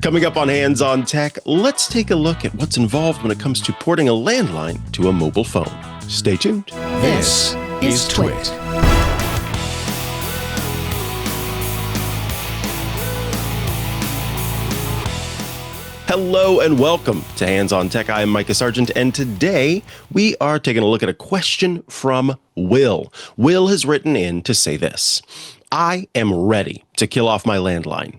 Coming up on Hands on Tech, let's take a look at what's involved when it comes to porting a landline to a mobile phone. Stay tuned. This is TWiT. Hello and welcome to Hands on Tech. I am Mikah Sargent, and today we are taking a look at a question from Will. Will has written in to say this: I am ready to kill off my landline.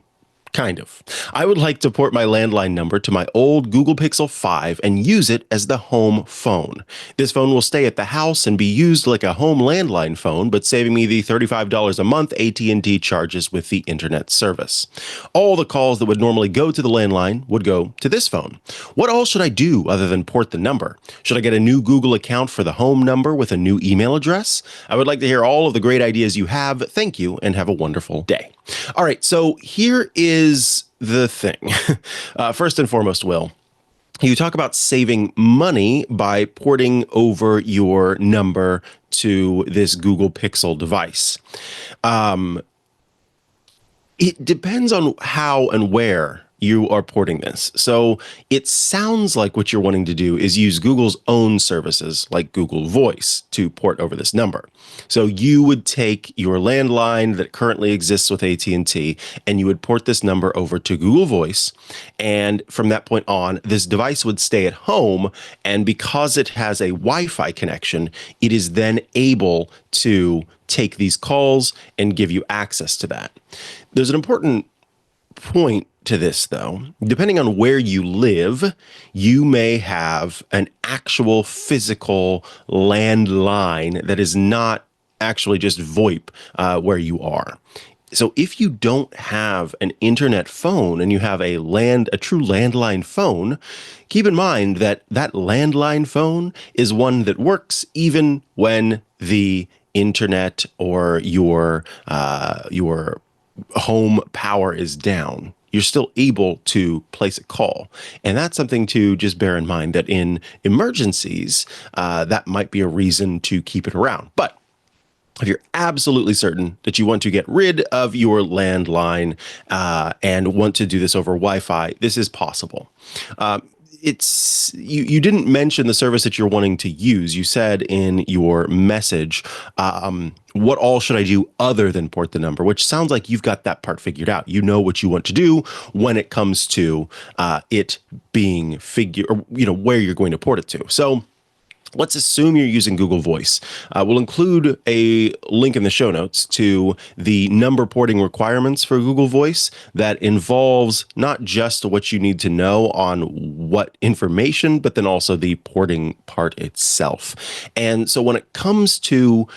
Kind of. I would like to port my landline number to my old Google Pixel 5 and use it as the home phone. This phone will stay at the house and be used like a home landline phone, but saving me the $35 a month AT&T charges with the internet service. All the calls that would normally go to the landline would go to this phone. What all should I do other than port the number? Should I get a new Google account for the home number with a new email address? I would like to hear all of the great ideas you have. Thank you and have a wonderful day. All right, so here is the thing. First and foremost, Will, you talk about saving money by porting over your number to this Google Pixel device. It depends on how and where you are porting this. So it sounds like what you're wanting to do is use Google's own services like Google Voice to port over this number. So you would take your landline that currently exists with AT&T and you would port this number over to Google Voice. And from that point on, this device would stay at home. And because it has a Wi-Fi connection, it is then able to take these calls and give you access to that. There's an important point to this, though. Depending on where you live, you may have an actual physical landline that is not actually just VoIP where you are. So if you don't have an internet phone and you have a true landline phone, keep in mind that that landline phone is one that works even when the internet or your home power is down. You're still able to place a call. And that's something to just bear in mind, that in emergencies, that might be a reason to keep it around. But if you're absolutely certain that you want to get rid of your landline and want to do this over Wi-Fi, this is possible. You didn't mention the service that you're wanting to use. You said in your message, what all should I do other than port the number, which sounds like you've got that part figured out. You know what you want to do when it comes to it being where you're going to port it to. So let's assume you're using Google Voice. We'll include a link in the show notes to the number porting requirements for Google Voice that involves not just what you need to know on what information, but then also the porting part itself. And so when it comes to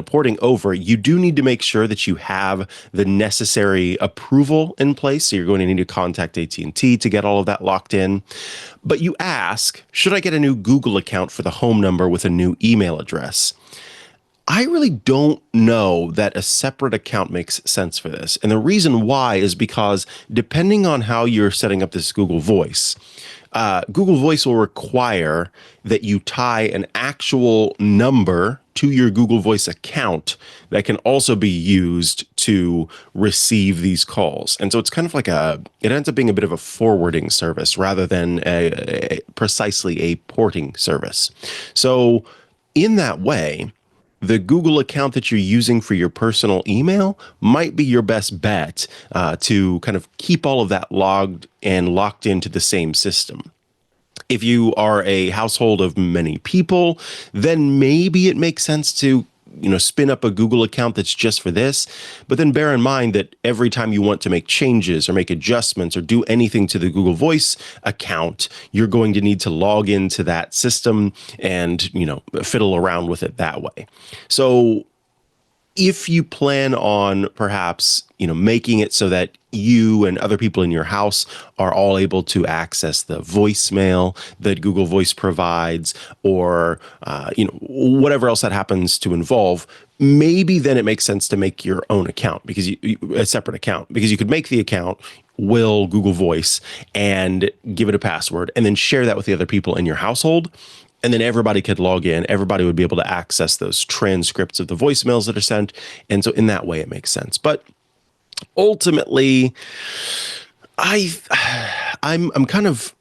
porting over, you do need to make sure that you have the necessary approval in place. So you're going to need to contact AT&T to get all of that locked in. But you ask, should I get a new Google account for the home number with a new email address? I really don't know that a separate account makes sense for this. And the reason why is because depending on how you're setting up this Google Voice will require that you tie an actual number to your Google Voice account that can also be used to receive these calls. And so it's kind of like it ends up being a bit of a forwarding service rather than precisely a porting service. So in that way, the Google account that you're using for your personal email might be your best bet to kind of keep all of that logged and locked into the same system. If you are a household of many people, then maybe it makes sense to spin up a Google account that's just for this. But then bear in mind that every time you want to make changes or make adjustments or do anything to the Google Voice account, you're going to need to log into that system and, fiddle around with it that way. So if you plan on perhaps, making it so that you and other people in your house are all able to access the voicemail that Google Voice provides, or, whatever else that happens to involve, maybe then it makes sense to make your own account, because a separate account, because you could make the account Will Google Voice and give it a password and then share that with the other people in your household. And then everybody could log in. Everybody would be able to access those transcripts of the voicemails that are sent. And so in that way, it makes sense. But ultimately, I I'm kind of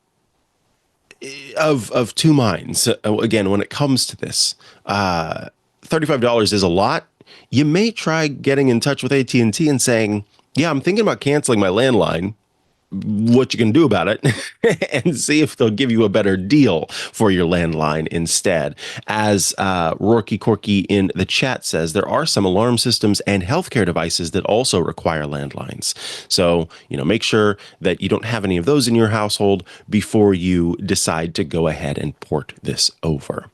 two minds. Again, when it comes to this, $35 is a lot. You may try getting in touch with AT&T and saying, yeah, I'm thinking about canceling my landline. What you can do about it and see if they'll give you a better deal for your landline instead. As Rourke Corky in the chat says, there are some alarm systems and healthcare devices that also require landlines. So, make sure that you don't have any of those in your household before you decide to go ahead and port this over.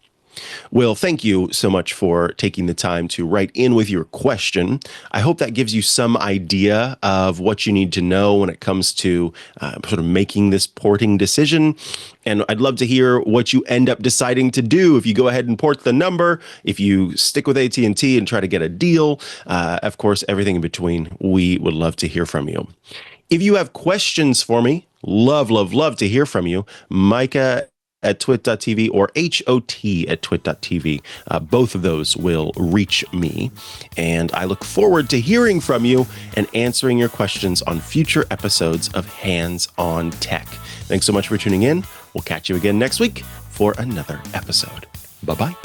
Will, thank you so much for taking the time to write in with your question. I hope that gives you some idea of what you need to know when it comes to sort of making this porting decision. And I'd love to hear what you end up deciding to do if you go ahead and port the number, if you stick with AT&T and try to get a deal. Of course, everything in between, we would love to hear from you. If you have questions for me, love to hear from you. Mikah at twit.tv or HOT at twit.tv. Both of those will reach me. And I look forward to hearing from you and answering your questions on future episodes of Hands on Tech. Thanks so much for tuning in. We'll catch you again next week for another episode. Bye-bye.